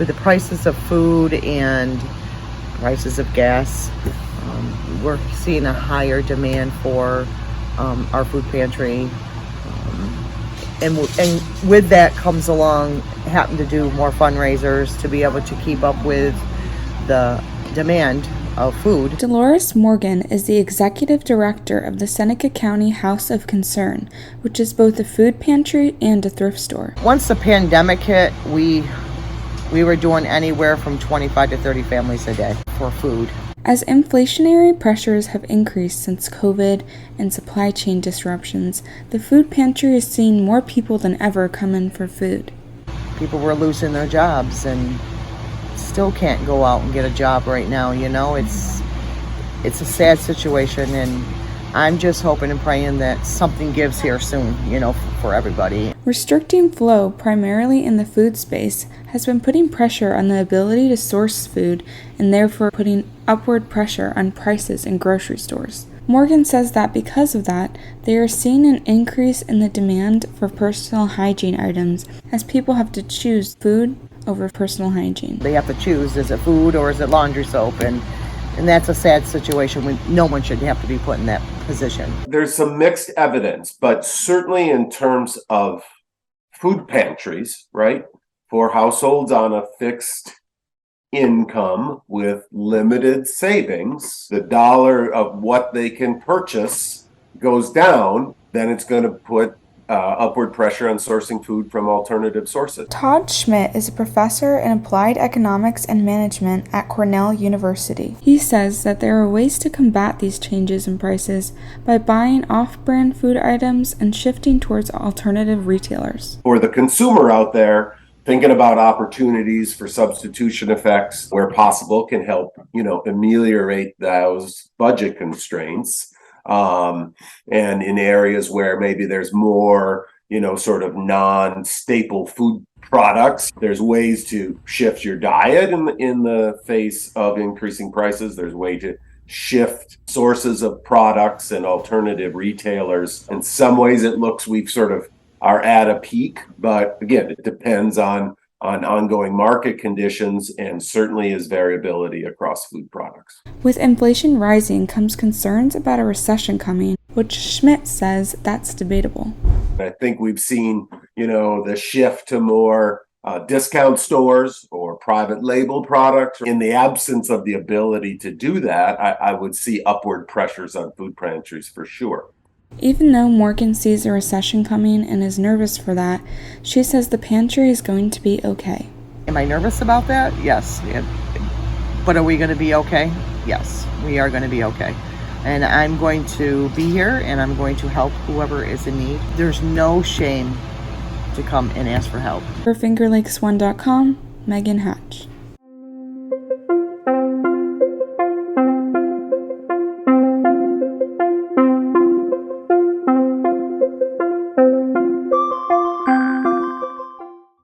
with the prices of food and prices of gas, we're seeing a higher demand for our food pantry. And with that comes along having to do more fundraisers to be able to keep up with the demand of food. Dolores Morgan is the executive director of the Seneca County House of Concern, which is both a food pantry and a thrift store. Once the pandemic hit, we were doing anywhere from 25 to 30 families a day for food. As inflationary pressures have increased since COVID and supply chain disruptions, the food pantry is seeing more people than ever come in for food. People were losing their jobs and still can't go out and get a job right now. It's a sad situation, and I'm just hoping and praying that something gives here soon, for everybody. Restricting flow, primarily in the food space, has been putting pressure on the ability to source food and therefore putting upward pressure on prices in grocery stores. Morgan says that because of that, they are seeing an increase in the demand for personal hygiene items as people have to choose food over personal hygiene. They have to choose, is it food or is it laundry soap? And that's a sad situation when no one should have to be put in that position. There's some mixed evidence, but certainly in terms of food pantries, right? For households on a fixed income with limited savings, the dollar of what they can purchase goes down, then it's going to put upward pressure on sourcing food from alternative sources. Todd Schmidt is a professor in applied economics and management at Cornell University. He says that there are ways to combat these changes in prices by buying off-brand food items and shifting towards alternative retailers. For the consumer out there, thinking about opportunities for substitution effects where possible can help, ameliorate those budget constraints. And in areas where maybe there's more, sort of non-staple food products, there's ways to shift your diet in the face of increasing prices. There's way to shift sources of products and alternative retailers. In some ways, it looks we've sort of are at a peak, but again, it depends on ongoing market conditions and certainly is variability across food products. With inflation rising comes concerns about a recession coming, which Schmidt says that's debatable. I think we've seen, the shift to more discount stores or private label products. In the absence of the ability to do that, I would see upward pressures on food pantries for sure. Even though Morgan sees a recession coming and is nervous for that, she says the pantry is going to be okay. Am I nervous about that? Yes. But are we going to be okay? Yes, we are going to be okay. And I'm going to be here and I'm going to help whoever is in need. There's no shame to come and ask for help. For FingerLakes1.com, Megan Hatch.